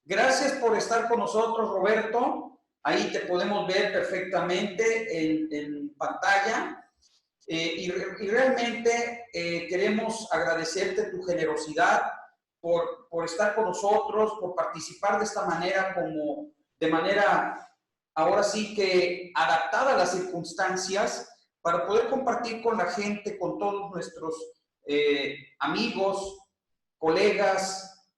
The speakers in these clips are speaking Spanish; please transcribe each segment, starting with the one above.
Gracias por estar con nosotros, Roberto. Ahí te podemos ver perfectamente en pantalla. Y realmente queremos agradecerte tu generosidad por estar con nosotros, por participar de esta manera, de manera ahora sí que adaptada a las circunstancias, para poder compartir con la gente, con todos nuestros amigos, colegas,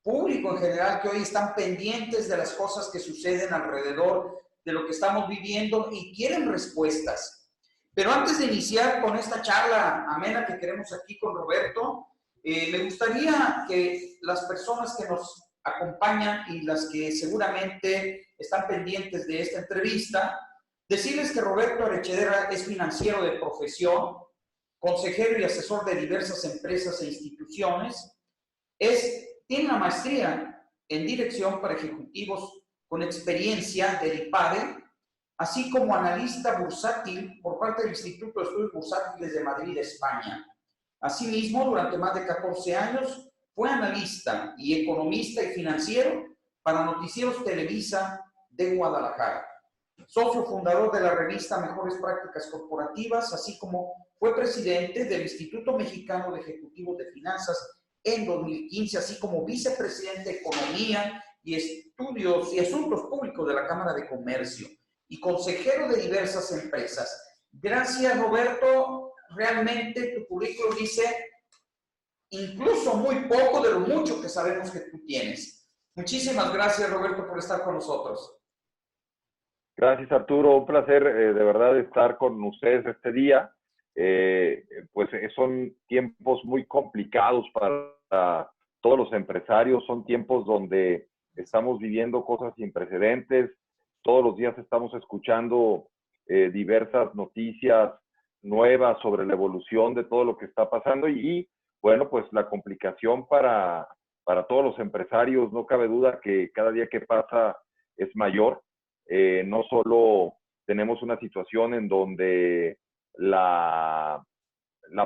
público en general, que hoy están pendientes de las cosas que suceden alrededor de lo que estamos viviendo y quieren respuestas. Pero antes de iniciar con esta charla amena que queremos aquí con Roberto, me gustaría que las personas que nos acompañan y las que seguramente están pendientes de esta entrevista, decirles que Roberto Arechedera es financiero de profesión, consejero y asesor de diversas empresas e instituciones, tiene una maestría en dirección para ejecutivos con experiencia del IPADE, así como analista bursátil por parte del Instituto de Estudios Bursátiles de Madrid, España. Asimismo, durante más de 14 años, fue analista y economista y financiero para Noticieros Televisa de Guadalajara. Socio fundador de la revista Mejores Prácticas Corporativas, así como fue presidente del Instituto Mexicano de Ejecutivos de Finanzas en 2015, así como vicepresidente de Economía y Estudios y Asuntos Públicos de la Cámara de Comercio y consejero de diversas empresas. Gracias, Roberto. Realmente tu currículum dice incluso muy poco de lo mucho que sabemos que tú tienes. Muchísimas gracias, Roberto, por estar con nosotros. Gracias, Arturo. Un placer de verdad estar con ustedes este día. Pues son tiempos muy complicados para todos los empresarios, son tiempos donde estamos viviendo cosas sin precedentes. Todos los días estamos escuchando diversas noticias nuevas sobre la evolución de todo lo que está pasando y bueno, pues la complicación para todos los empresarios, no cabe duda que cada día que pasa es mayor. No solo tenemos una situación en donde la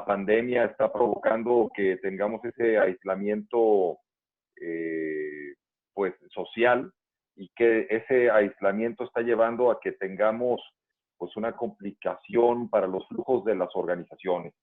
pandemia está provocando que tengamos ese aislamiento pues social, y que ese aislamiento está llevando a que tengamos pues una complicación para los flujos de las organizaciones.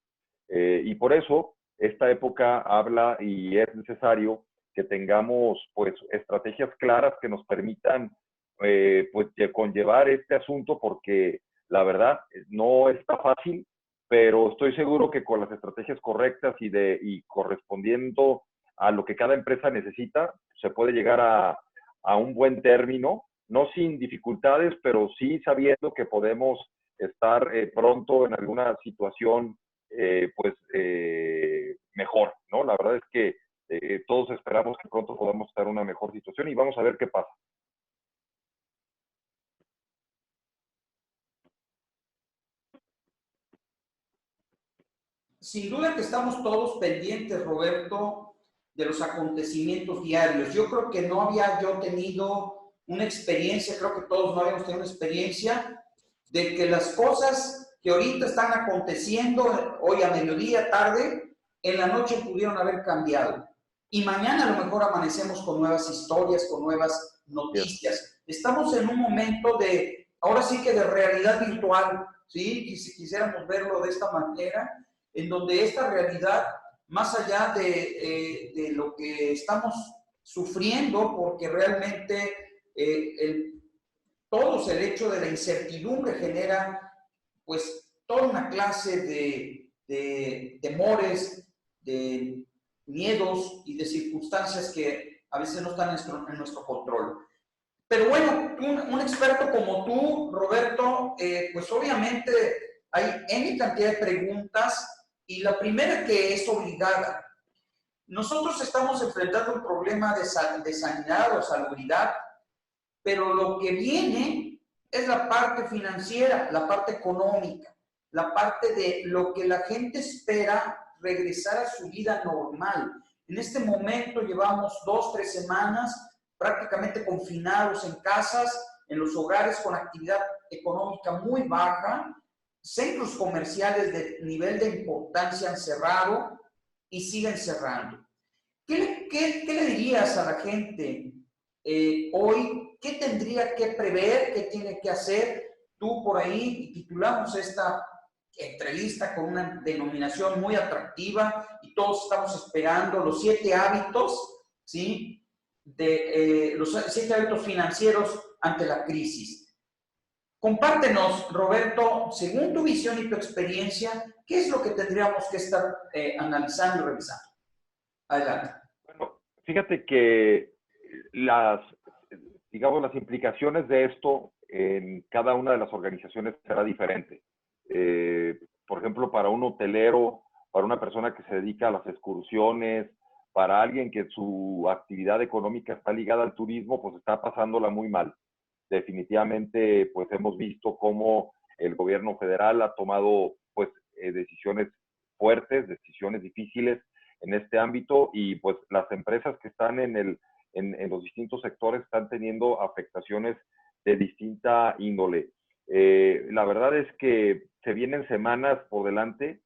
Y por eso esta época habla y es necesario que tengamos pues estrategias claras que nos permitan pues conllevar este asunto, porque la verdad no está fácil, pero estoy seguro que con las estrategias correctas y correspondiendo a lo que cada empresa necesita, se puede llegar a un buen término, no sin dificultades, pero sí sabiendo que podemos estar pronto en alguna situación mejor, ¿no? La verdad es que todos esperamos que pronto podamos estar en una mejor situación y vamos a ver qué pasa. Sin duda que estamos todos pendientes, Roberto, de los acontecimientos diarios. Yo creo que no había yo tenido una experiencia, creo que todos no habíamos tenido una experiencia de que las cosas que ahorita están aconteciendo, hoy a mediodía, tarde, en la noche pudieron haber cambiado. Y mañana a lo mejor amanecemos con nuevas historias, con nuevas noticias. Estamos en un momento de, ahora sí que de realidad virtual, ¿sí? Si quisiéramos verlo de esta manera, en donde esta realidad, más allá de lo que estamos sufriendo, porque realmente todos el hecho de la incertidumbre genera pues toda una clase de temores, de miedos y de circunstancias que a veces no están en nuestro control. Pero bueno, un experto como tú, Roberto, pues obviamente hay N cantidad de preguntas, y la primera que es obligada. Nosotros estamos enfrentando un problema de sanidad o salubridad, pero lo que viene es la parte financiera, la parte económica, la parte de lo que la gente espera regresar a su vida normal. En este momento llevamos 2-3 semanas prácticamente confinados en casas, en los hogares, con actividad económica muy baja, centros comerciales de nivel de importancia han cerrado y siguen cerrando. ¿Qué ¿Qué le dirías a la gente hoy? ¿Qué tendría que prever? ¿Qué tiene que hacer? Tú por ahí titulamos esta entrevista con una denominación muy atractiva y todos estamos esperando los 7 hábitos, ¿sí? Los 7 hábitos financieros ante la crisis. Compártenos, Roberto, según tu visión y tu experiencia, ¿qué es lo que tendríamos que estar analizando y revisando? Adelante. Bueno, fíjate que las, digamos, las implicaciones de esto en cada una de las organizaciones será diferente. Por ejemplo, para un hotelero, para una persona que se dedica a las excursiones, para alguien que su actividad económica está ligada al turismo, pues está pasándola muy mal. Definitivamente, pues hemos visto cómo el gobierno federal ha tomado pues decisiones fuertes, decisiones difíciles en este ámbito y pues las empresas que están en los distintos sectores están teniendo afectaciones de distinta índole. La verdad es que se vienen semanas por delante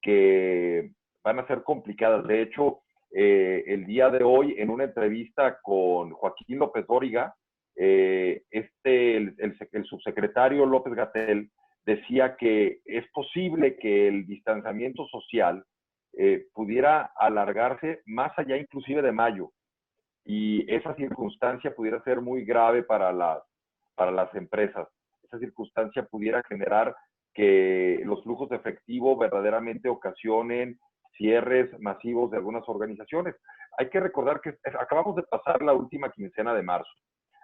que van a ser complicadas. De hecho, el día de hoy, en una entrevista con Joaquín López Dóriga, el subsecretario López-Gatell decía que es posible que el distanciamiento social pudiera alargarse más allá inclusive de mayo y esa circunstancia pudiera ser muy grave para las empresas. Esa circunstancia pudiera generar que los flujos de efectivo verdaderamente ocasionen cierres masivos de algunas organizaciones. Hay que recordar que acabamos de pasar la última quincena de marzo.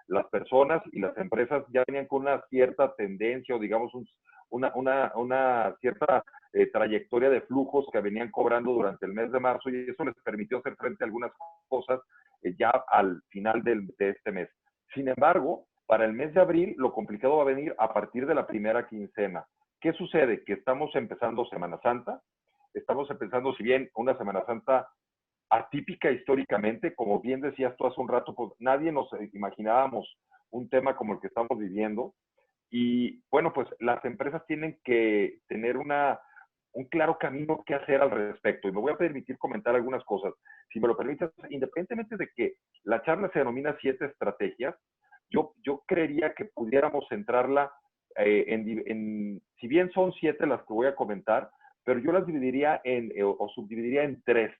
Las personas y las empresas ya venían con una cierta tendencia o digamos una cierta trayectoria de flujos que venían cobrando durante el mes de marzo y eso les permitió hacer frente a algunas cosas ya al final de este mes. Sin embargo, para el mes de abril lo complicado va a venir a partir de la primera quincena. ¿Qué sucede? Que estamos empezando Semana Santa, estamos empezando, si bien una Semana Santa atípica históricamente, como bien decías tú hace un rato, pues nadie nos imaginábamos un tema como el que estamos viviendo. Y bueno, pues las empresas tienen que tener un claro camino que hacer al respecto. Y me voy a permitir comentar algunas cosas. Si me lo permites, independientemente de que la charla se denomina 7 estrategias, yo creería que pudiéramos centrarla si bien son 7 las que voy a comentar, pero yo las dividiría o subdividiría en 3.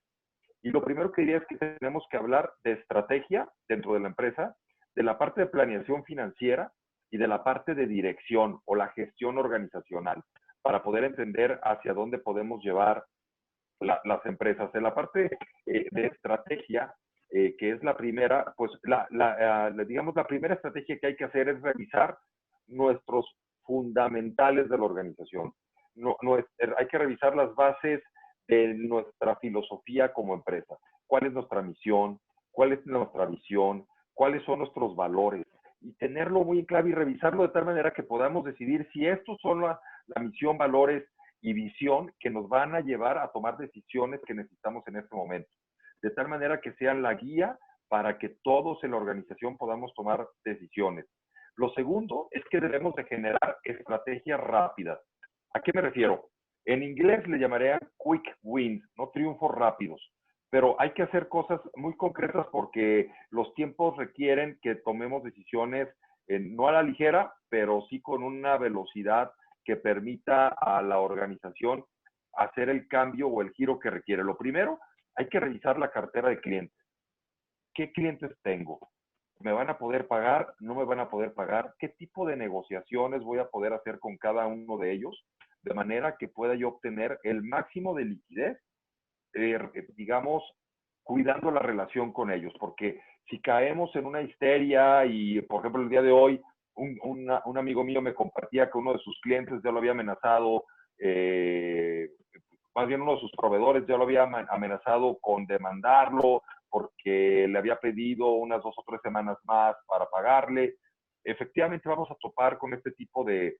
Y lo primero que diría es que tenemos que hablar de estrategia dentro de la empresa, de la parte de planeación financiera y de la parte de dirección o la gestión organizacional para poder entender hacia dónde podemos llevar las empresas. En la parte de estrategia, que es la primera, pues digamos la primera estrategia que hay que hacer es revisar nuestros fundamentales de la organización. Hay que revisar las bases de nuestra filosofía como empresa. ¿Cuál es nuestra misión? ¿Cuál es nuestra visión? ¿Cuáles son nuestros valores? Y tenerlo muy en clave y revisarlo de tal manera que podamos decidir si estos son la misión, valores y visión que nos van a llevar a tomar decisiones que necesitamos en este momento. De tal manera que sean la guía para que todos en la organización podamos tomar decisiones. Lo segundo es que debemos de generar estrategias rápidas. ¿A qué me refiero? En inglés le llamaría quick wins, no triunfos rápidos. Pero hay que hacer cosas muy concretas porque los tiempos requieren que tomemos decisiones no a la ligera, pero sí con una velocidad que permita a la organización hacer el cambio o el giro que requiere. Lo primero, hay que revisar la cartera de clientes. ¿Qué clientes tengo? ¿Me van a poder pagar? ¿No me van a poder pagar? ¿Qué tipo de negociaciones voy a poder hacer con cada uno de ellos? De manera que pueda yo obtener el máximo de liquidez, digamos, cuidando la relación con ellos. Porque si caemos en una histeria y, por ejemplo, el día de hoy, un amigo mío me compartía que uno de sus clientes ya lo había amenazado, más bien uno de sus proveedores ya lo había amenazado con demandarlo porque le había pedido unas 2 o 3 semanas más para pagarle. Efectivamente vamos a topar con este tipo de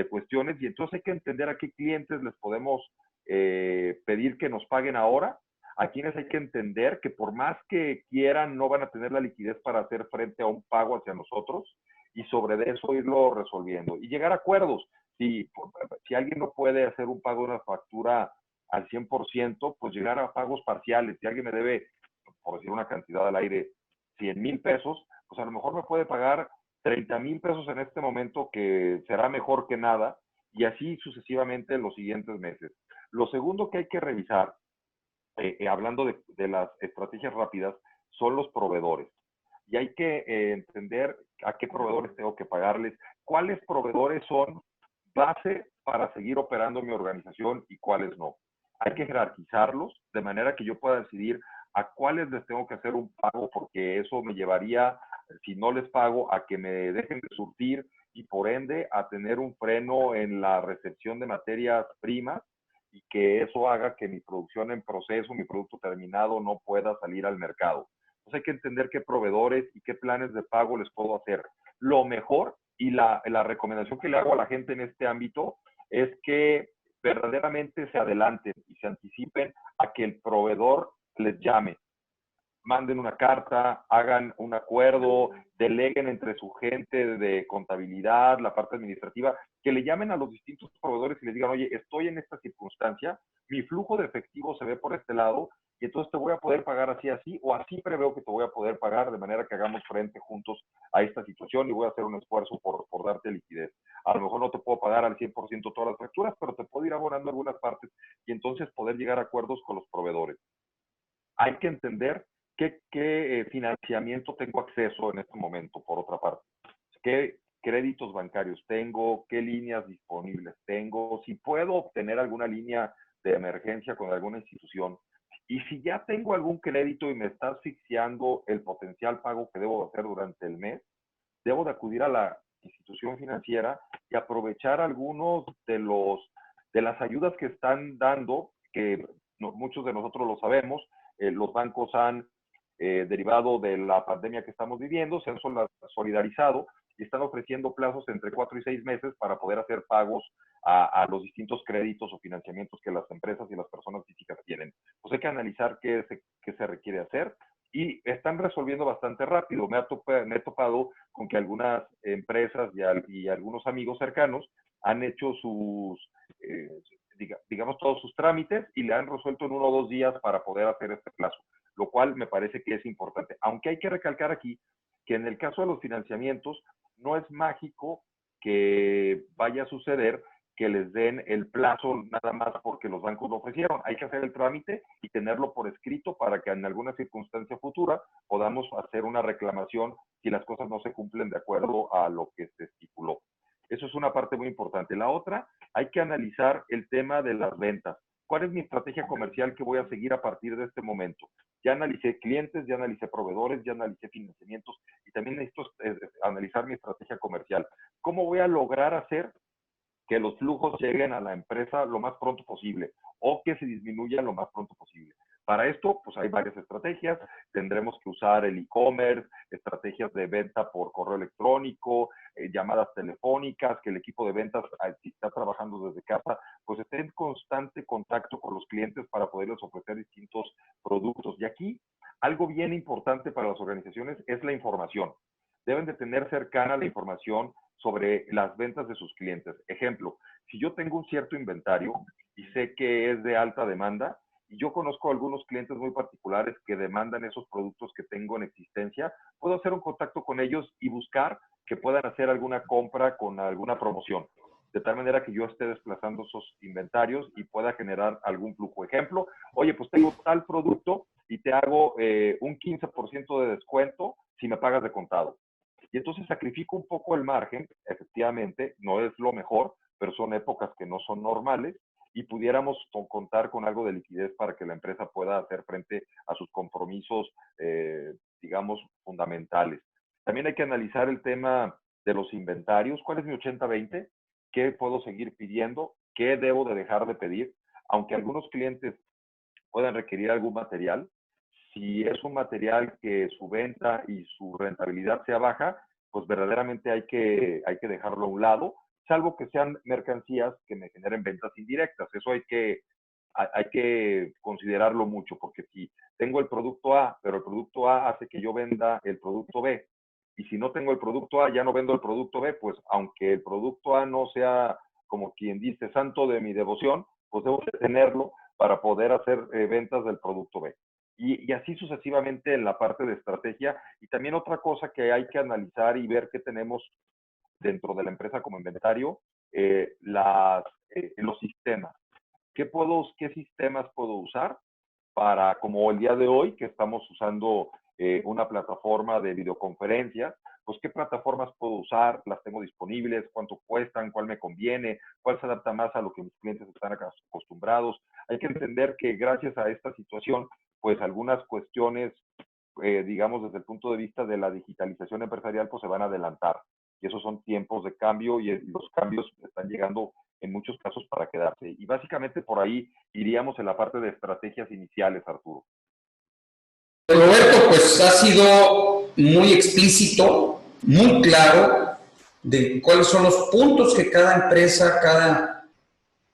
cuestiones y entonces hay que entender a qué clientes les podemos pedir que nos paguen ahora, a quienes hay que entender que por más que quieran no van a tener la liquidez para hacer frente a un pago hacia nosotros y sobre eso irlo resolviendo y llegar a acuerdos. Si alguien no puede hacer un pago de una factura al 100%, pues llegar a pagos parciales. Si alguien me debe por decir una cantidad al aire, 100,000 pesos, pues a lo mejor me puede pagar 30,000 pesos en este momento, que será mejor que nada, y así sucesivamente en los siguientes meses. Lo segundo que hay que revisar, hablando de las estrategias rápidas, son los proveedores. Y hay que entender a qué proveedores tengo que pagarles, cuáles proveedores son base para seguir operando mi organización y cuáles no. Hay que jerarquizarlos de manera que yo pueda decidir a cuáles les tengo que hacer un pago, porque eso me llevaría, si no les pago, a que me dejen de surtir y por ende a tener un freno en la recepción de materias primas, y que eso haga que mi producción en proceso, mi producto terminado, no pueda salir al mercado. Entonces hay que entender qué proveedores y qué planes de pago les puedo hacer. Lo mejor y la recomendación que le hago a la gente en este ámbito es que verdaderamente se adelanten y se anticipen a que el proveedor les llame, manden una carta, hagan un acuerdo, deleguen entre su gente de contabilidad, la parte administrativa, que le llamen a los distintos proveedores y les digan, oye, estoy en esta circunstancia, mi flujo de efectivo se ve por este lado, y entonces te voy a poder pagar así, así, o así preveo que te voy a poder pagar, de manera que hagamos frente juntos a esta situación y voy a hacer un esfuerzo por darte liquidez. A lo mejor no te puedo pagar al 100% todas las facturas, pero te puedo ir abonando algunas partes y entonces poder llegar a acuerdos con los proveedores. Hay que entender qué financiamiento tengo acceso en este momento, por otra parte. ¿Qué créditos bancarios tengo? ¿Qué líneas disponibles tengo? Si puedo obtener alguna línea de emergencia con alguna institución. Y si ya tengo algún crédito y me está asfixiando el potencial pago que debo hacer durante el mes, debo de acudir a la institución financiera y aprovechar algunos de las ayudas que están dando, que muchos de nosotros lo sabemos. Los bancos han derivado de la pandemia que estamos viviendo, se han solidarizado y están ofreciendo plazos entre 4 y 6 meses para poder hacer pagos a los distintos créditos o financiamientos que las empresas y las personas físicas tienen. Pues hay que analizar qué se requiere hacer, y están resolviendo bastante rápido. Me he topado con que algunas empresas y algunos amigos cercanos han hecho digamos, todos sus trámites y le han resuelto en 1 o 2 días para poder hacer este plazo, lo cual me parece que es importante. Aunque hay que recalcar aquí que en el caso de los financiamientos no es mágico que vaya a suceder que les den el plazo nada más porque los bancos lo ofrecieron. Hay que hacer el trámite y tenerlo por escrito para que en alguna circunstancia futura podamos hacer una reclamación si las cosas no se cumplen de acuerdo a lo que se estipuló. Eso es una parte muy importante. La otra, hay que analizar el tema de las ventas. ¿Cuál es mi estrategia comercial que voy a seguir a partir de este momento? Ya analicé clientes, ya analicé proveedores, ya analicé financiamientos, y también necesito analizar mi estrategia comercial. ¿Cómo voy a lograr hacer que los flujos lleguen a la empresa lo más pronto posible o que se disminuyan lo más pronto posible? Para esto, pues hay varias estrategias. Tendremos que usar el e-commerce, estrategias de venta por correo electrónico, llamadas telefónicas, que el equipo de ventas, si está trabajando desde casa, pues esté en constante contacto con los clientes para poderles ofrecer distintos productos. Y aquí, algo bien importante para las organizaciones es la información. Deben de tener cercana la información sobre las ventas de sus clientes. Ejemplo, si yo tengo un cierto inventario y sé que es de alta demanda, y yo conozco algunos clientes muy particulares que demandan esos productos que tengo en existencia, puedo hacer un contacto con ellos y buscar que puedan hacer alguna compra con alguna promoción, de tal manera que yo esté desplazando esos inventarios y pueda generar algún flujo. Ejemplo, oye, pues tengo tal producto y te hago un 15% de descuento si me pagas de contado. Y entonces sacrifico un poco el margen, efectivamente, no es lo mejor, pero son épocas que no son normales, y pudiéramos contar con algo de liquidez para que la empresa pueda hacer frente a sus compromisos, digamos, fundamentales. También hay que analizar el tema de los inventarios. ¿Cuál es mi 80-20? ¿Qué puedo seguir pidiendo? ¿Qué debo de dejar de pedir? Aunque algunos clientes puedan requerir algún material, si es un material que su venta y su rentabilidad sea baja, pues verdaderamente hay que dejarlo a un lado, salvo que sean mercancías que me generen ventas indirectas. Eso hay que considerarlo mucho, porque si tengo el producto A, pero el producto A hace que yo venda el producto B, y si no tengo el producto A, ya no vendo el producto B, pues aunque el producto A no sea, como quien dice, santo de mi devoción, pues debo de tenerlo para poder hacer ventas del producto B. y así sucesivamente en la parte de estrategia. Y también otra cosa que hay que analizar y ver qué tenemos dentro de la empresa como inventario, los sistemas. ¿Qué sistemas puedo usar para, como el día de hoy, que estamos usando una plataforma de videoconferencias, pues qué plataformas puedo usar, las tengo disponibles, cuánto cuestan, cuál me conviene, cuál se adapta más a lo que mis clientes están acostumbrados? Hay que entender que gracias a esta situación, pues algunas cuestiones, digamos, desde el punto de vista de la digitalización empresarial, pues se van a adelantar. Y esos son tiempos de cambio y los cambios están llegando en muchos casos para quedarse. Y básicamente por ahí iríamos en la parte de estrategias iniciales, Arturo. Roberto, pues ha sido muy explícito, muy claro de cuáles son los puntos que cada empresa, cada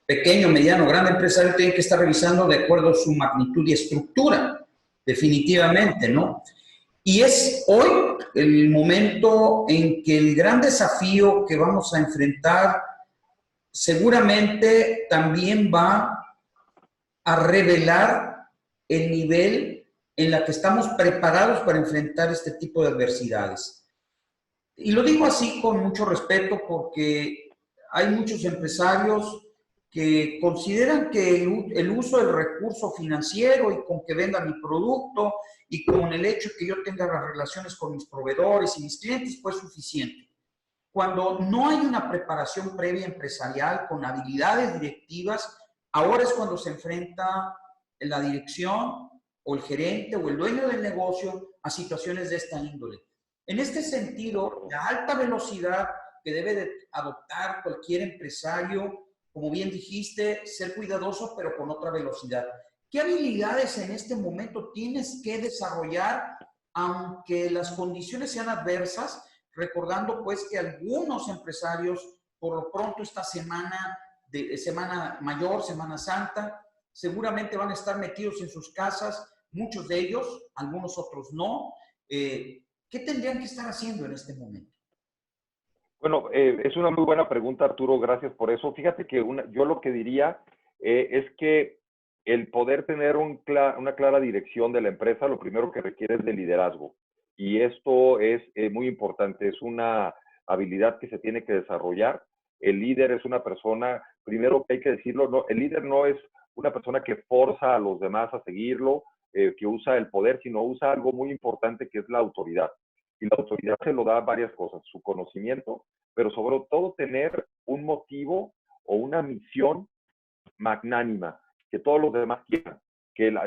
pequeño, mediano, gran empresario tiene que estar revisando de acuerdo a su magnitud y estructura, definitivamente, ¿no? Y es hoy el momento en que el gran desafío que vamos a enfrentar seguramente también va a revelar el nivel en la que estamos preparados para enfrentar este tipo de adversidades. Y lo digo así con mucho respeto porque hay muchos empresarios que consideran que el uso del recurso financiero y con que venda mi producto y con el hecho de que yo tenga las relaciones con mis proveedores y mis clientes, pues es suficiente. Cuando no hay una preparación previa empresarial con habilidades directivas, ahora es cuando se enfrenta la dirección o el gerente o el dueño del negocio a situaciones de esta índole. En este sentido, la alta velocidad que debe de adoptar cualquier empresario, como bien dijiste, ser cuidadoso pero con otra velocidad. ¿Qué habilidades en este momento tienes que desarrollar aunque las condiciones sean adversas? Recordando pues que algunos empresarios, por lo pronto esta semana, semana mayor, Semana Santa, seguramente van a estar metidos en sus casas, muchos de ellos, algunos otros no. ¿Qué tendrían que estar haciendo en este momento? Bueno, es una muy buena pregunta, Arturo, gracias por eso. Fíjate que yo lo que diría es que el poder tener una clara dirección de la empresa, lo primero que requiere es de liderazgo. Y esto es muy importante, es una habilidad que se tiene que desarrollar. El líder es una persona, primero que hay que decirlo, no, el líder no es una persona que forza a los demás a seguirlo, que usa el poder, sino usa algo muy importante que es la autoridad. Y la autoridad se lo da varias cosas, su conocimiento, pero sobre todo tener un motivo o una misión magnánima, que todos los demás quieran.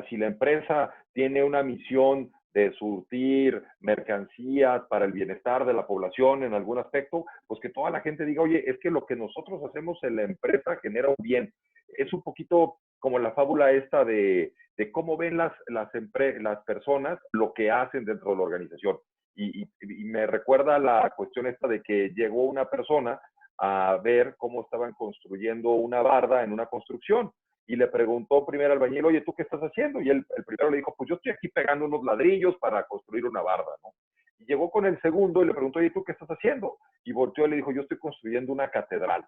Si la empresa tiene una misión de surtir mercancías para el bienestar de la población en algún aspecto, pues que toda la gente diga, oye, es que lo que nosotros hacemos en la empresa genera un bien. Es un poquito como la fábula esta de cómo ven las personas lo que hacen dentro de la organización. Y me recuerda la cuestión esta de que llegó una persona a ver cómo estaban construyendo una barda en una construcción. Y le preguntó primero al albañil, oye, ¿tú qué estás haciendo? Y el primero le dijo, pues yo estoy aquí pegando unos ladrillos para construir una barda, ¿no? Y llegó con el segundo y le preguntó, oye, ¿tú qué estás haciendo? Y volteó y le dijo, yo estoy construyendo una catedral.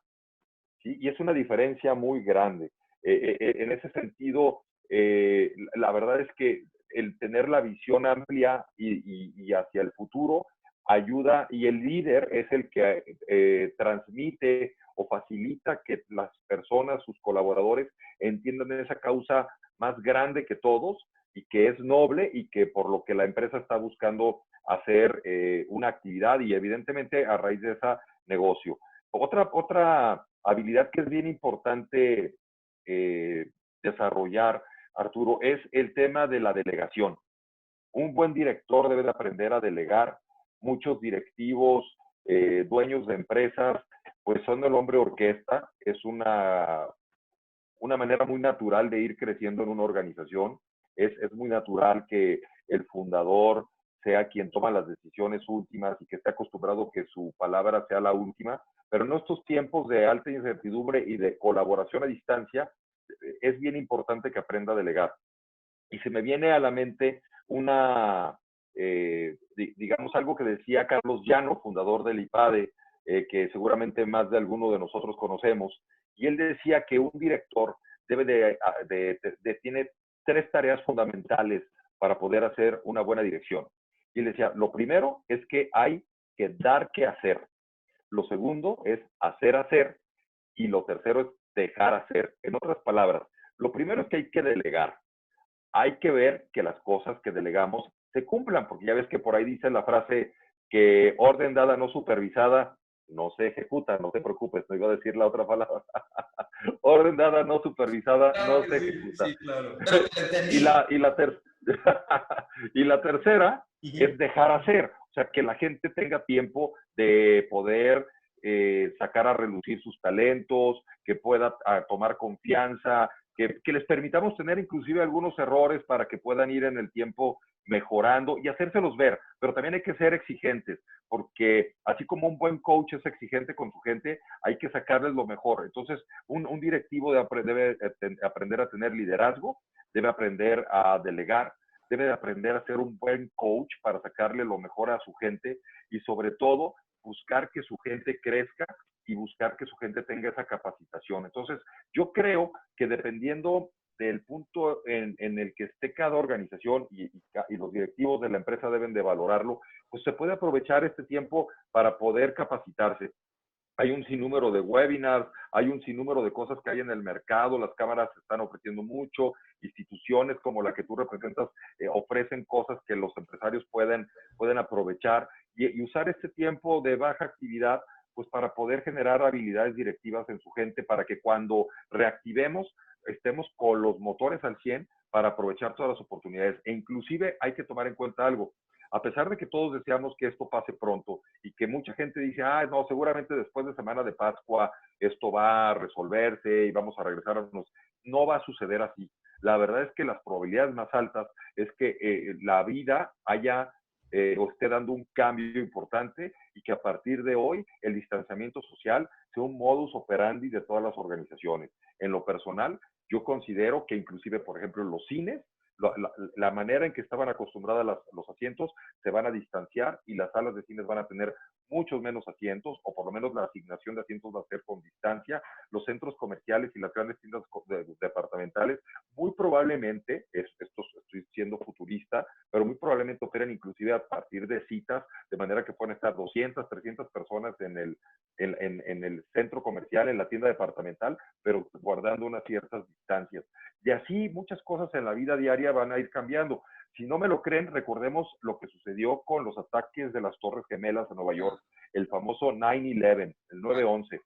¿Sí? Y es una diferencia muy grande. En ese sentido, la verdad es que el tener la visión amplia y hacia el futuro ayuda, y el líder es el que transmite o facilita que las personas, sus colaboradores, entiendan esa causa más grande que todos y que es noble y que por lo que la empresa está buscando hacer una actividad y evidentemente a raíz de ese negocio. Otra habilidad que es bien importante desarrollar, Arturo, es el tema de la delegación. Un buen director debe de aprender a delegar. Muchos directivos, dueños de empresas, pues son el hombre orquesta. Es una manera muy natural de ir creciendo en una organización. Es muy natural que el fundador sea quien toma las decisiones últimas y que esté acostumbrado que su palabra sea la última. Pero en estos tiempos de alta incertidumbre y de colaboración a distancia, es bien importante que aprenda a delegar. Y se me viene a la mente digamos, algo que decía Carlos Llano, fundador del IPADE, que seguramente más de alguno de nosotros conocemos, y él decía que un director tiene 3 tareas fundamentales para poder hacer una buena dirección. Y le decía, lo primero es que hay que dar que hacer. Lo segundo es hacer. Y lo tercero es dejar hacer. En otras palabras, lo primero es que hay que delegar. Hay que ver que las cosas que delegamos se cumplan, porque ya ves que por ahí dice la frase que orden dada no supervisada no se ejecuta, no te preocupes, no iba a decir la otra palabra. Orden dada no supervisada Claro no que se sí, ejecuta. sí, claro. Pero te y, entendí. la, y, la ter y la tercera es dejar hacer, o sea, que la gente tenga tiempo de poder sacar a relucir sus talentos, que pueda tomar confianza, que les permitamos tener inclusive algunos errores para que puedan ir en el tiempo mejorando y hacérselos ver, pero también hay que ser exigentes, porque así como un buen coach es exigente con su gente, hay que sacarles lo mejor. Entonces, un directivo debe aprender a tener liderazgo, debe aprender a delegar, debe de aprender a ser un buen coach para sacarle lo mejor a su gente y sobre todo buscar que su gente crezca y buscar que su gente tenga esa capacitación. Entonces, yo creo que dependiendo del punto en el que esté cada organización y los directivos de la empresa deben de valorarlo, pues se puede aprovechar este tiempo para poder capacitarse. Hay un sinnúmero de webinars, hay un sinnúmero de cosas que hay en el mercado, las cámaras están ofreciendo mucho, instituciones como la que tú representas ofrecen cosas que los empresarios pueden aprovechar y usar este tiempo de baja actividad pues para poder generar habilidades directivas en su gente, para que cuando reactivemos estemos con los motores al 100 para aprovechar todas las oportunidades. E inclusive hay que tomar en cuenta algo. A pesar de que todos deseamos que esto pase pronto y que mucha gente dice, no, seguramente después de Semana de Pascua esto va a resolverse y vamos a regresarnos, no va a suceder así. La verdad es que las probabilidades más altas es que la vida haya o esté dando un cambio importante y que a partir de hoy el distanciamiento social sea un modus operandi de todas las organizaciones. En lo personal, yo considero que inclusive, por ejemplo, los cines, la manera en que estaban acostumbradas los asientos se van a distanciar y las salas de cines van a tener muchos menos asientos, o por lo menos la asignación de asientos va a ser con distancia. Los centros comerciales y las grandes tiendas departamentales muy probablemente, esto estoy siendo futurista, pero muy probablemente operen inclusive a partir de citas, de manera que pueden estar 200, 300 personas en el centro comercial, en la tienda departamental, pero guardando unas ciertas distancias. Y así muchas cosas en la vida diaria van a ir cambiando. Si no me lo creen, recordemos lo que sucedió con los ataques de las Torres Gemelas en Nueva York, el famoso 9/11, el 9/11.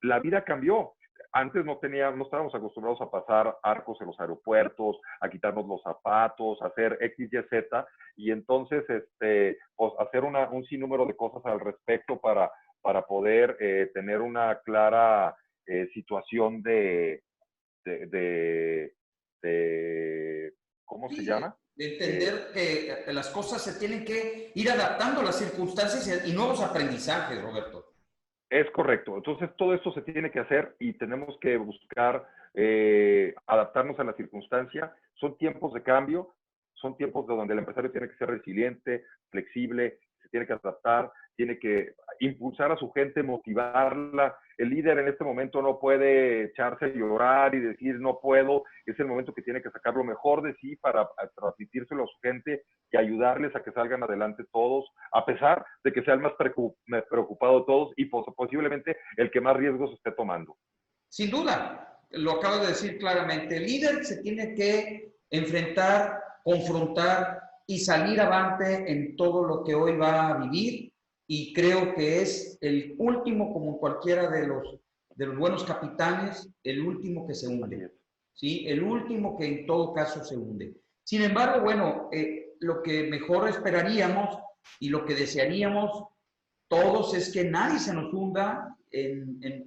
La vida cambió. Antes no estábamos acostumbrados a pasar arcos en los aeropuertos, a quitarnos los zapatos, a hacer X, Y, Z, y entonces pues hacer un sinnúmero de cosas al respecto para poder tener una clara situación de ¿cómo se Sí, llama? de entender que las cosas se tienen que ir adaptando a las circunstancias y nuevos aprendizajes, Roberto. Es correcto. Entonces, todo esto se tiene que hacer y tenemos que buscar adaptarnos a la circunstancia. Son tiempos de cambio, son tiempos de donde el empresario tiene que ser resiliente, flexible, se tiene que adaptar, tiene que impulsar a su gente, motivarla. El líder en este momento no puede echarse a llorar y decir no puedo. Es el momento que tiene que sacar lo mejor de sí para transmitírselo a su gente y ayudarles a que salgan adelante todos, a pesar de que sea el más preocupado de todos y posiblemente el que más riesgos esté tomando. Sin duda, lo acabo de decir claramente, el líder se tiene que enfrentar, confrontar y salir avante en todo lo que hoy va a vivir, y creo que es el último, como cualquiera de los buenos capitanes, el último que se hunde, ¿sí? El último que en todo caso se hunde. Sin embargo, bueno, lo que mejor esperaríamos y lo que desearíamos todos es que nadie se nos hunda,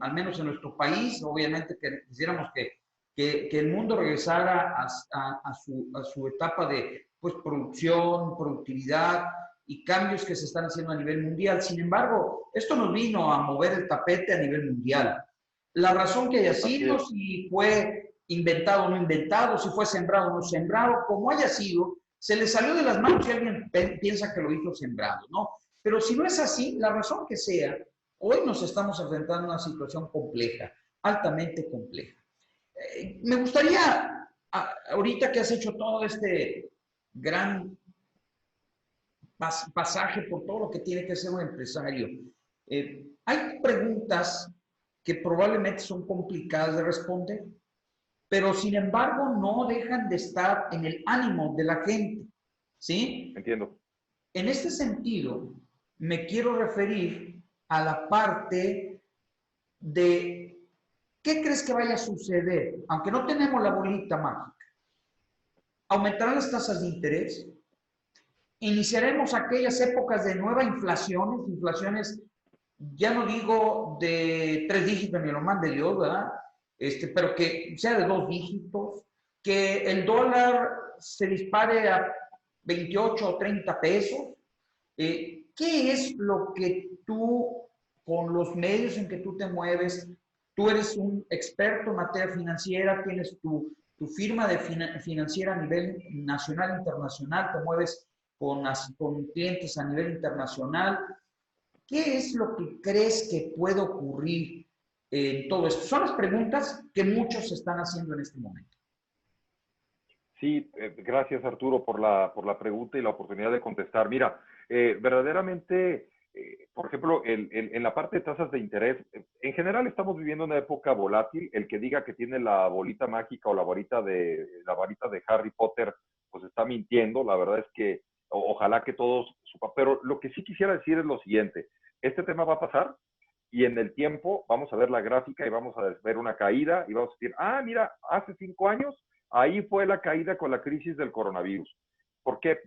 al menos en nuestro país. Obviamente que quisiéramos que el mundo regresara a su etapa de pues, producción, productividad y cambios que se están haciendo a nivel mundial. Sin embargo, esto nos vino a mover el tapete a nivel mundial. La razón que haya sido, si fue inventado o no inventado, si fue sembrado o no sembrado, como haya sido, se le salió de las manos y alguien piensa que lo hizo sembrado, ¿no? Pero si no es así, la razón que sea, hoy nos estamos enfrentando a una situación compleja, altamente compleja. Me gustaría, ahorita que has hecho todo este gran pasaje por todo lo que tiene que ser un empresario. Hay preguntas que probablemente son complicadas de responder, pero sin embargo no dejan de estar en el ánimo de la gente, ¿sí? Entiendo. En este sentido, me quiero referir a la parte de qué crees que vaya a suceder, aunque no tenemos la bolita mágica. ¿Aumentarán las tasas de interés? Iniciaremos aquellas épocas de nueva inflaciones, ya no digo de 3 dígitos ni lo mande Dios, ¿verdad? Pero que sea de 2 dígitos, que el dólar se dispare a 28 o 30 pesos. ¿Qué es lo que tú, con los medios en que tú te mueves, tú eres un experto en materia financiera, tienes tu firma de financiera a nivel nacional e internacional, te mueves con clientes a nivel internacional? ¿Qué es lo que crees que puede ocurrir en todo esto? Son las preguntas que muchos están haciendo en este momento. Sí, gracias Arturo por la pregunta y la oportunidad de contestar. Mira, verdaderamente, por ejemplo, en la parte de tasas de interés, en general estamos viviendo una época volátil. El que diga que tiene la bolita mágica o la varita la varita de Harry Potter, pues está mintiendo. La verdad es que ojalá que todos supan. Pero lo que sí quisiera decir es lo siguiente. Este tema va a pasar y en el tiempo vamos a ver la gráfica y vamos a ver una caída y vamos a decir, ah, mira, hace 5 años ahí fue la caída con la crisis del coronavirus. ¿Por qué?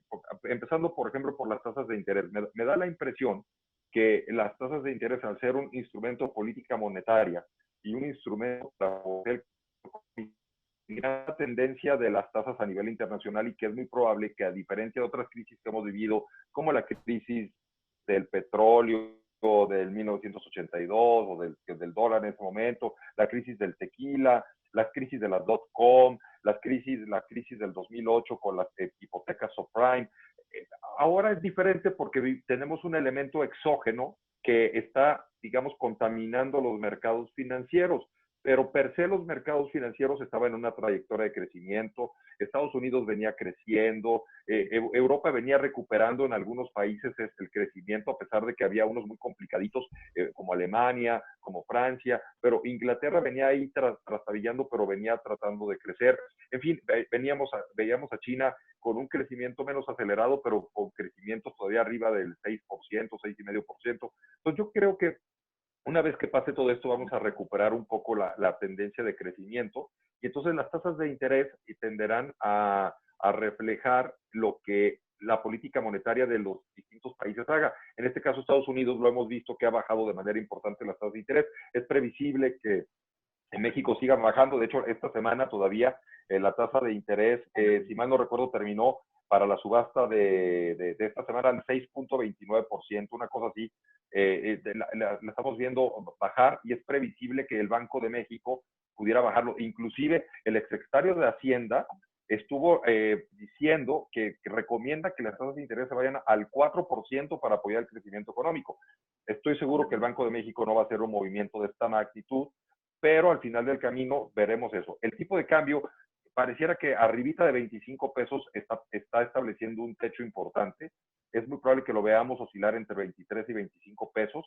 Empezando, por ejemplo, por las tasas de interés. Me da la impresión que las tasas de interés, al ser un instrumento de política monetaria y un instrumento para poder una tendencia de las tasas a nivel internacional y que es muy probable que, a diferencia de otras crisis que hemos vivido, como la crisis del petróleo del 1982 o del dólar en ese momento, la crisis del tequila, las crisis de las .com, la crisis del 2008 con las hipotecas subprime. Ahora es diferente porque tenemos un elemento exógeno que está, digamos, contaminando los mercados financieros. Pero per se los mercados financieros estaban en una trayectoria de crecimiento, Estados Unidos venía creciendo, Europa venía recuperando en algunos países el crecimiento, a pesar de que había unos muy complicaditos, como Alemania, como Francia, pero Inglaterra venía ahí trastabillando, pero venía tratando de crecer. En fin, veíamos a China con un crecimiento menos acelerado, pero con crecimientos todavía arriba del 6%, 6,5%. Entonces yo creo que una vez que pase todo esto, vamos a recuperar un poco la tendencia de crecimiento y entonces las tasas de interés tenderán a reflejar lo que la política monetaria de los distintos países haga. En este caso, Estados Unidos lo hemos visto que ha bajado de manera importante las tasas de interés. Es previsible que en México sigan bajando. De hecho, esta semana todavía la tasa de interés, si mal no recuerdo, terminó para la subasta de esta semana al 6,29%, una cosa así. La estamos viendo bajar y es previsible que el Banco de México pudiera bajarlo. Inclusive el exsecretario de Hacienda estuvo diciendo que recomienda que las tasas de interés se vayan al 4% para apoyar el crecimiento económico. Estoy seguro que el Banco de México no va a hacer un movimiento de esta magnitud, pero al final del camino veremos eso. El tipo de cambio pareciera que arribita de 25 pesos está estableciendo un techo importante. Es muy probable que lo veamos oscilar entre 23 y 25 pesos,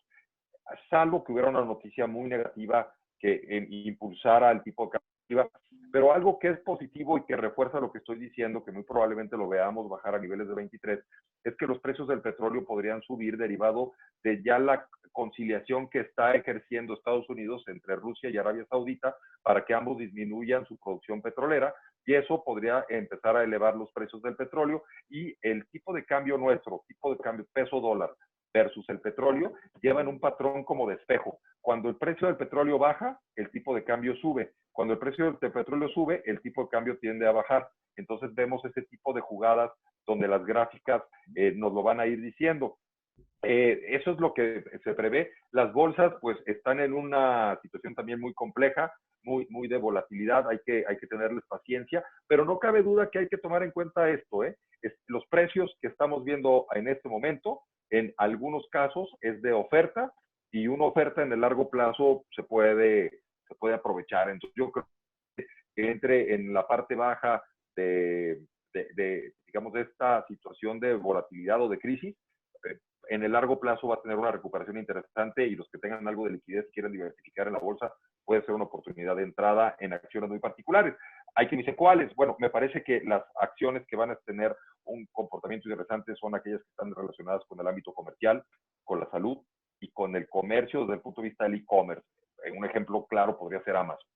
salvo que hubiera una noticia muy negativa que impulsara el tipo de cambio. Pero algo que es positivo y que refuerza lo que estoy diciendo, que muy probablemente lo veamos bajar a niveles de 23, es que los precios del petróleo podrían subir derivado de ya la conciliación que está ejerciendo Estados Unidos entre Rusia y Arabia Saudita para que ambos disminuyan su producción petrolera, y eso podría empezar a elevar los precios del petróleo, y el tipo de cambio nuestro, tipo de cambio peso dólar versus el petróleo, llevan un patrón como de espejo. Cuando el precio del petróleo baja, el tipo de cambio sube. Cuando el precio del petróleo sube, el tipo de cambio tiende a bajar. Entonces vemos ese tipo de jugadas donde las gráficas nos lo van a ir diciendo. Eso es lo que se prevé. Las bolsas pues están en una situación también muy compleja, muy de volatilidad, hay que tenerles paciencia, pero no cabe duda que hay que tomar en cuenta esto, los precios que estamos viendo en este momento, en algunos casos es de oferta, y una oferta en el largo plazo se puede aprovechar. Entonces yo creo que entre en la parte baja de digamos, de esta situación de volatilidad o de crisis, en el largo plazo va a tener una recuperación interesante y los que tengan algo de liquidez y quieran diversificar en la bolsa, puede ser una oportunidad de entrada en acciones muy particulares. Hay quien dice cuáles. Bueno, me parece que las acciones que van a tener un comportamiento interesante son aquellas que están relacionadas con el ámbito comercial, con la salud y con el comercio desde el punto de vista del e-commerce. Un ejemplo claro podría ser Amazon.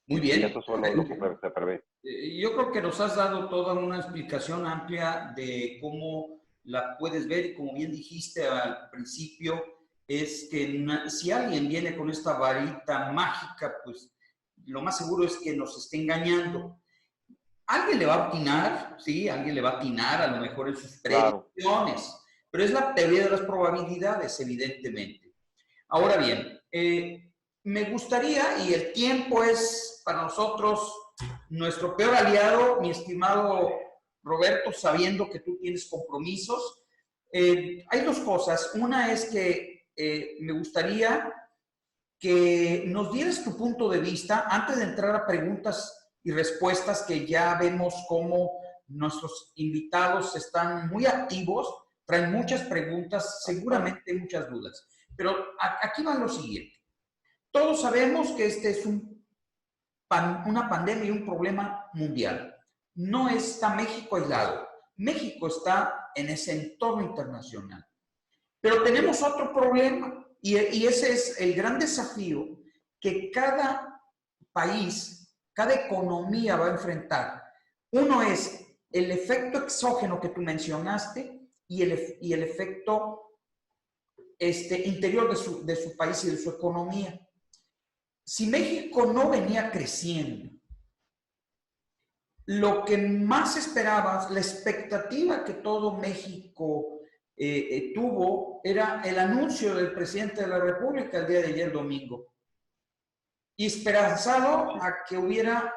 Muy Y bien. eso es lo que se prevé. Yo creo que nos has dado toda una explicación amplia de cómo la puedes ver y como bien dijiste al principio, es que si alguien viene con esta varita mágica, pues lo más seguro es que nos esté engañando. Alguien le va a atinar, sí, alguien le va a atinar a lo mejor en sus Claro. predicciones, pero es la teoría de las probabilidades, evidentemente. Ahora bien, me gustaría, y el tiempo es para nosotros nuestro peor aliado, mi estimado Roberto, sabiendo que tú tienes compromisos. Hay dos cosas. Una es que me gustaría que nos dieras tu punto de vista antes de entrar a preguntas y respuestas, que ya vemos cómo nuestros invitados están muy activos, traen muchas preguntas, seguramente muchas dudas. Pero aquí va lo siguiente. Todos sabemos que este es una pandemia y un problema mundial. No está México aislado. México está en ese entorno internacional. Pero tenemos otro problema y ese es el gran desafío que cada país, cada economía va a enfrentar. Uno es el efecto exógeno que tú mencionaste y el efecto interior de su país y de su economía. Si México no venía creciendo, lo que más esperabas, la expectativa que todo México tuvo, era el anuncio del presidente de la República el día de ayer domingo. Y esperanzado a que hubiera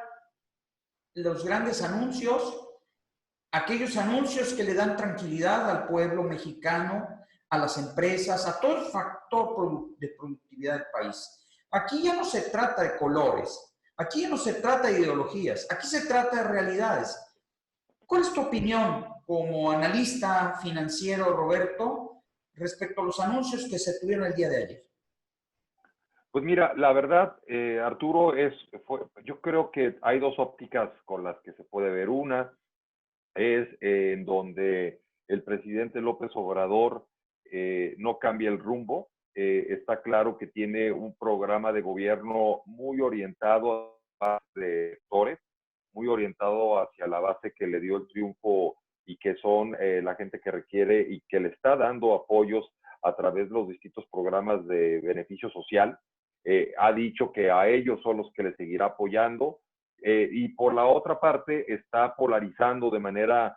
los grandes anuncios, aquellos anuncios que le dan tranquilidad al pueblo mexicano, a las empresas, a todo el factor de productividad del país. Aquí ya no se trata de colores, aquí ya no se trata de ideologías, aquí se trata de realidades. ¿Cuál es tu opinión como analista financiero, Roberto, respecto a los anuncios que se tuvieron el día de ayer? Pues mira, la verdad, Arturo, yo creo que hay dos ópticas con las que se puede ver. Una es en donde el presidente López Obrador no cambia el rumbo. Está claro que tiene un programa de gobierno muy orientado a de sectores, muy orientado hacia la base que le dio el triunfo y que son la gente que requiere y que le está dando apoyos a través de los distintos programas de beneficio social. Ha dicho que a ellos son los que le seguirá apoyando. Y por la otra parte está polarizando de manera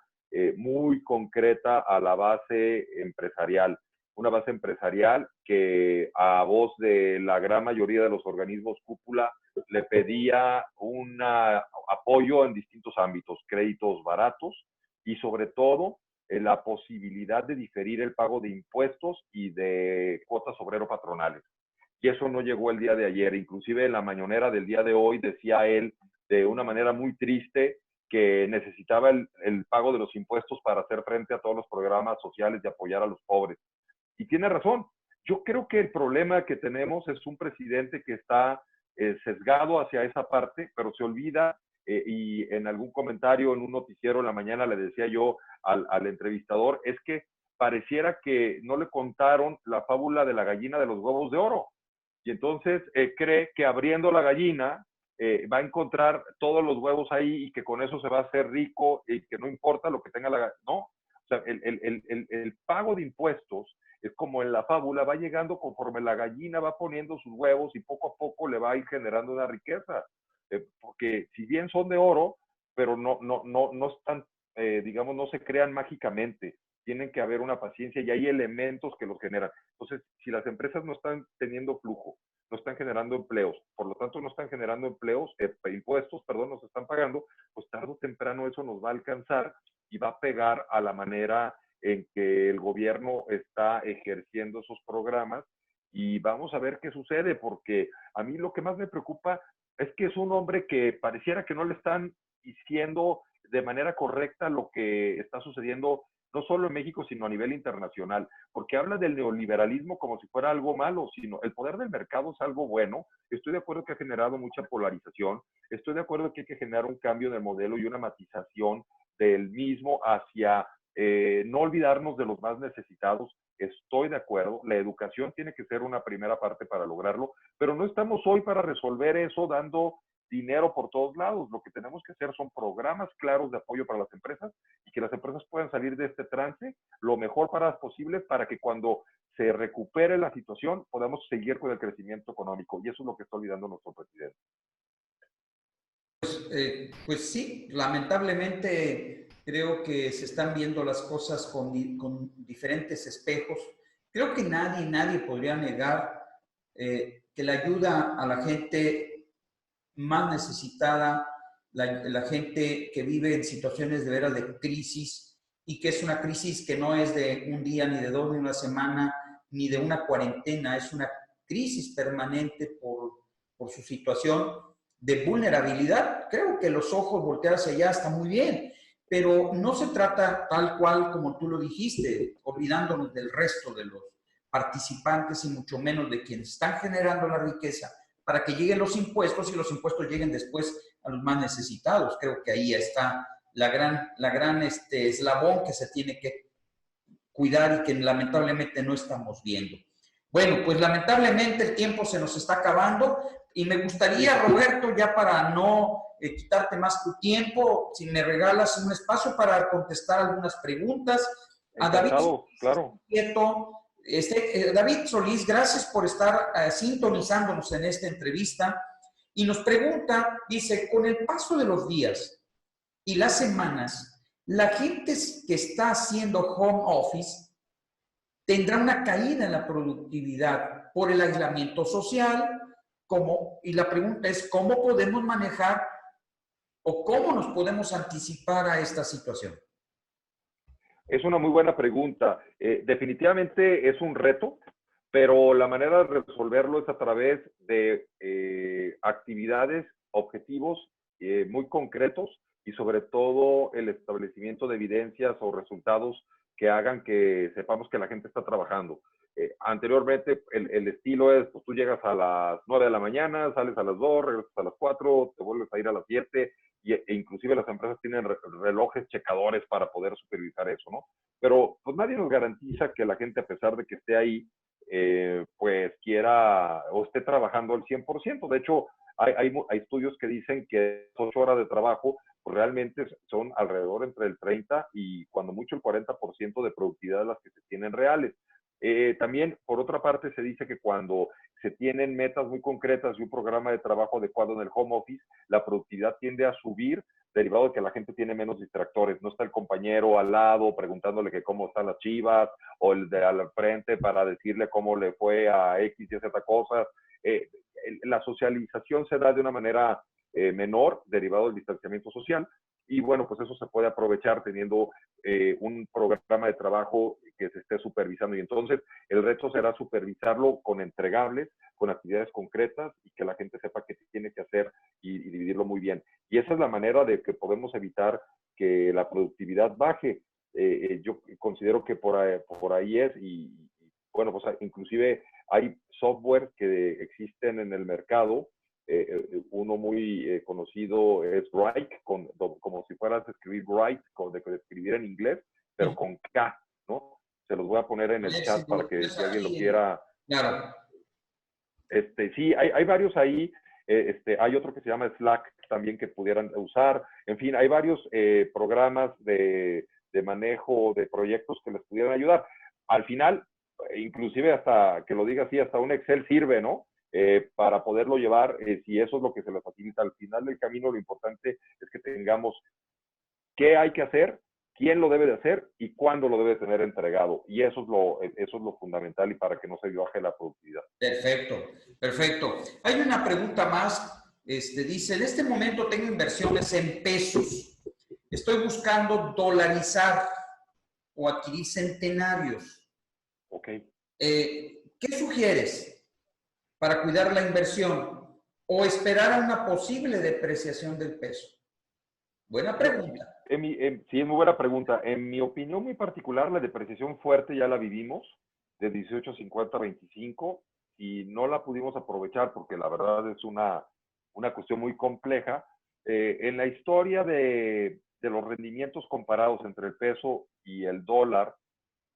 muy concreta a la base empresarial. Una base empresarial que a voz de la gran mayoría de los organismos cúpula le pedía un apoyo en distintos ámbitos, créditos baratos y sobre todo la posibilidad de diferir el pago de impuestos y de cuotas obrero-patronales. Y eso no llegó el día de ayer. Inclusive en la mañanera del día de hoy decía él de una manera muy triste que necesitaba el pago de los impuestos para hacer frente a todos los programas sociales de apoyar a los pobres. Y tiene razón. Yo creo que el problema que tenemos es un presidente que está sesgado hacia esa parte, pero se olvida, y en algún comentario en un noticiero en la mañana le decía yo al entrevistador, es que pareciera que no le contaron la fábula de la gallina de los huevos de oro. Y entonces cree que abriendo la gallina va a encontrar todos los huevos ahí y que con eso se va a hacer rico y que no importa lo que tenga la gallina. No, o sea, el pago de impuestos es como en la fábula, va llegando conforme la gallina va poniendo sus huevos y poco a poco le va a ir generando una riqueza. Porque si bien son de oro, pero no están, digamos, no se crean mágicamente. Tienen que haber una paciencia y hay elementos que los generan. Entonces, si las empresas no están teniendo flujo, no están generando empleos, por lo tanto no están generando empleos, impuestos, perdón, nos están pagando, pues tarde o temprano eso nos va a alcanzar y va a pegar a la manera en que el gobierno está ejerciendo esos programas y vamos a ver qué sucede, porque a mí lo que más me preocupa es que es un hombre que pareciera que no le están diciendo de manera correcta lo que está sucediendo no solo en México, sino a nivel internacional, porque habla del neoliberalismo como si fuera algo malo, sino el poder del mercado es algo bueno. Estoy de acuerdo que ha generado mucha polarización, estoy de acuerdo que hay que generar un cambio en el modelo y una matización del mismo hacia no olvidarnos de los más necesitados. Estoy de acuerdo, la educación tiene que ser una primera parte para lograrlo, pero no estamos hoy para resolver eso dando dinero por todos lados. Lo que tenemos que hacer son programas claros de apoyo para las empresas y que las empresas puedan salir de este trance lo mejor posible para que cuando se recupere la situación podamos seguir con el crecimiento económico. Y eso es lo que está olvidando nuestro presidente. Pues sí, lamentablemente creo que se están viendo las cosas con diferentes espejos. Creo que nadie podría negar que la ayuda a la gente más necesitada, la gente que vive en situaciones de veras de crisis, y que es una crisis que no es de un día, ni de dos, ni una semana, ni de una cuarentena, es una crisis permanente por su situación de vulnerabilidad. Creo que los ojos voltear hacia allá está muy bien, pero no se trata tal cual como tú lo dijiste, olvidándonos del resto de los participantes y mucho menos de quienes están generando la riqueza, para que lleguen los impuestos y los impuestos lleguen después a los más necesitados. Creo que ahí está la gran eslabón que se tiene que cuidar y que lamentablemente no estamos viendo. Bueno, pues lamentablemente el tiempo se nos está acabando y me gustaría, Roberto, ya para no quitarte más tu tiempo, si me regalas un espacio para contestar algunas preguntas. A David, claro. David Solís, gracias por estar sintonizándonos en esta entrevista, y nos pregunta, dice, con el paso de los días y las semanas, la gente que está haciendo home office tendrá una caída en la productividad por el aislamiento social, y la pregunta es, ¿cómo podemos manejar o cómo nos podemos anticipar a esta situación? Es una muy buena pregunta. Definitivamente es un reto, pero la manera de resolverlo es a través de actividades, objetivos muy concretos y sobre todo el establecimiento de evidencias o resultados que hagan que sepamos que la gente está trabajando. Anteriormente el estilo es, pues tú llegas a las 9 de la mañana, sales a las 2, regresas a las 4, te vuelves a ir a las 7, e inclusive las empresas tienen relojes checadores para poder supervisar eso, ¿no? Pero pues nadie nos garantiza que la gente, a pesar de que esté ahí, pues quiera o esté trabajando al 100%. De hecho, hay estudios que dicen que 8 horas de trabajo pues realmente son alrededor entre el 30 y cuando mucho el 40% de productividad de las que se tienen reales. También, por otra parte, se dice que cuando se tienen metas muy concretas y un programa de trabajo adecuado en el home office, la productividad tiende a subir derivado de que la gente tiene menos distractores. No está el compañero al lado preguntándole que cómo están las chivas o el de al frente para decirle cómo le fue a X y Z cosas. La socialización se da de una manera menor derivado del distanciamiento social. Y bueno, pues eso se puede aprovechar teniendo un programa de trabajo que se esté supervisando. Y entonces el reto será supervisarlo con entregables, con actividades concretas y que la gente sepa qué tiene que hacer y dividirlo muy bien. Y esa es la manera de que podemos evitar que la productividad baje. Yo considero que por ahí es y bueno, pues inclusive hay software que existen en el mercado. Uno muy conocido es Write, como si fueras a escribir Write, de escribir en inglés, pero con K, ¿no? Se los voy a poner en el chat para que si alguien lo quiera. Claro. Sí, hay varios ahí. Hay otro que se llama Slack también que pudieran usar. En fin, hay varios programas de manejo de proyectos que les pudieran ayudar. Al final, inclusive hasta que lo diga así, hasta un Excel sirve, ¿no? Para poderlo llevar, si eso es lo que se les facilita. Al final del camino, lo importante es que tengamos qué hay que hacer, quién lo debe de hacer y cuándo lo debe tener entregado. Y eso es lo fundamental y para que no se baje la productividad. Perfecto, perfecto. Hay una pregunta más. Dice, en este momento tengo inversiones en pesos. Estoy buscando dolarizar o adquirir centenarios. Ok. ¿Qué sugieres para cuidar la inversión o esperar a una posible depreciación del peso? Buena pregunta. Sí, es muy buena pregunta. En mi opinión muy particular, la depreciación fuerte ya la vivimos, de 18.50 a 25, y no la pudimos aprovechar porque la verdad es una cuestión muy compleja. En la historia de los rendimientos comparados entre el peso y el dólar,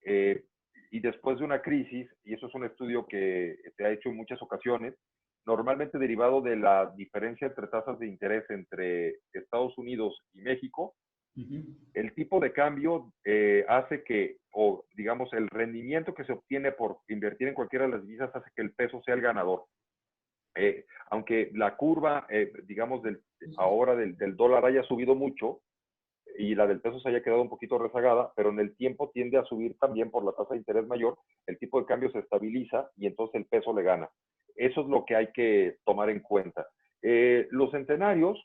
eh, y después de una crisis, y eso es un estudio que se ha hecho en muchas ocasiones, normalmente derivado de la diferencia entre tasas de interés entre Estados Unidos y México, el tipo de cambio hace que, o digamos, el rendimiento que se obtiene por invertir en cualquiera de las divisas hace que el peso sea el ganador. Aunque la curva, digamos, ahora del dólar haya subido mucho y la del peso se haya quedado un poquito rezagada, pero en el tiempo tiende a subir también por la tasa de interés mayor, el tipo de cambio se estabiliza y entonces el peso le gana. Eso es lo que hay que tomar en cuenta. Los centenarios,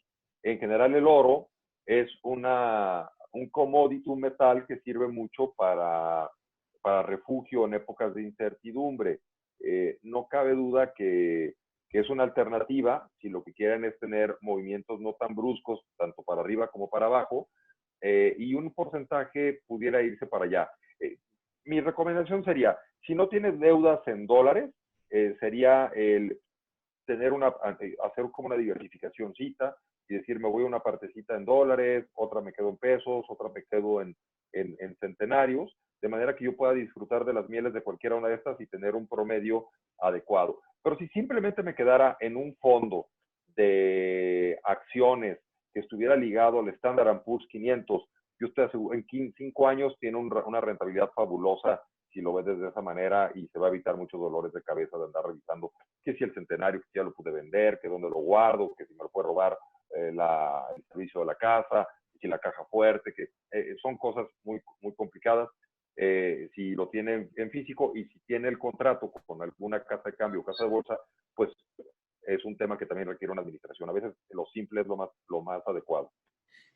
en general el oro, es un commodity, un metal que sirve mucho para refugio en épocas de incertidumbre. No cabe duda que es una alternativa si lo que quieren es tener movimientos no tan bruscos, tanto para arriba como para abajo, y un porcentaje pudiera irse para allá. Mi recomendación sería, si no tienes deudas en dólares, sería el hacer como una diversificacióncita y decir, me voy a una partecita en dólares, otra me quedo en pesos, otra me quedo en centenarios, de manera que yo pueda disfrutar de las mieles de cualquiera una de estas y tener un promedio adecuado. Pero si simplemente me quedara en un fondo de acciones que estuviera ligado al Standard & Poor's 500, y usted en 5 años tiene una rentabilidad fabulosa si lo ve desde esa manera, y se va a evitar muchos dolores de cabeza de andar revisando que si el centenario, que si ya lo pude vender, que dónde lo guardo, que si me lo puede robar el servicio de la casa, que si la caja fuerte, que son cosas muy, muy complicadas. Si lo tiene en físico y si tiene el contrato con alguna casa de cambio o casa de bolsa, pues es un tema que también requiere una administración. A veces lo simple es lo más adecuado.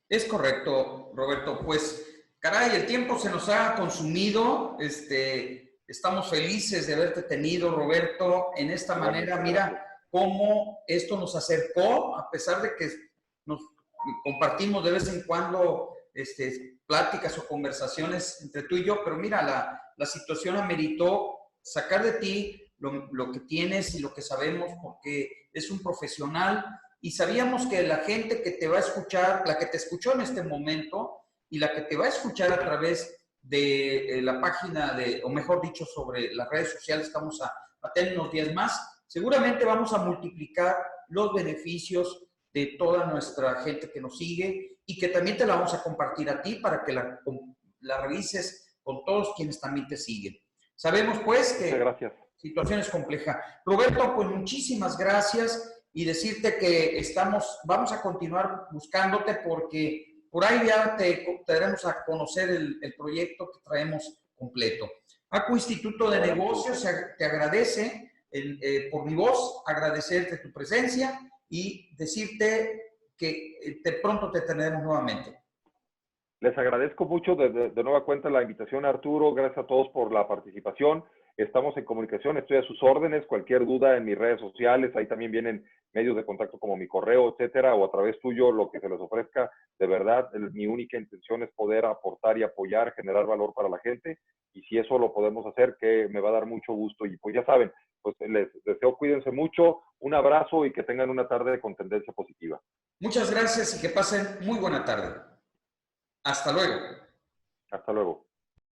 Es correcto, Roberto. Pues, caray, el tiempo se nos ha consumido. Estamos felices de haberte tenido, Roberto, en esta manera. Mira cómo esto nos acercó, a pesar de que nos compartimos de vez en cuando pláticas o conversaciones entre tú y yo, pero mira, la situación ameritó sacar de ti lo que tienes y lo que sabemos, porque es un profesional y sabíamos que la gente que te va a escuchar, la que te escuchó en este momento y la que te va a escuchar a través de la página o mejor dicho, sobre las redes sociales que vamos a tener unos días más, seguramente vamos a multiplicar los beneficios de toda nuestra gente que nos sigue y que también te la vamos a compartir a ti para que la revises con todos quienes también te siguen. Sabemos pues que la situación es compleja. Roberto, pues muchísimas gracias y decirte que vamos a continuar buscándote porque por ahí ya te daremos a conocer el proyecto que traemos completo. ACU Instituto de Negocios te agradece por mi voz, agradecerte tu presencia y decirte que pronto te tendremos nuevamente. Les agradezco mucho de nueva cuenta la invitación, Arturo. Gracias a todos por la participación. Estamos en comunicación, estoy a sus órdenes. Cualquier duda en mis redes sociales, ahí también vienen medios de contacto como mi correo, etcétera, o a través tuyo, lo que se les ofrezca. De verdad, mi única intención es poder aportar y apoyar, generar valor para la gente. Y si eso lo podemos hacer, que me va a dar mucho gusto. Y pues ya saben, pues les deseo cuídense mucho, un abrazo y que tengan una tarde con tendencia positiva. Muchas gracias y que pasen muy buena tarde. Hasta luego. Hasta luego.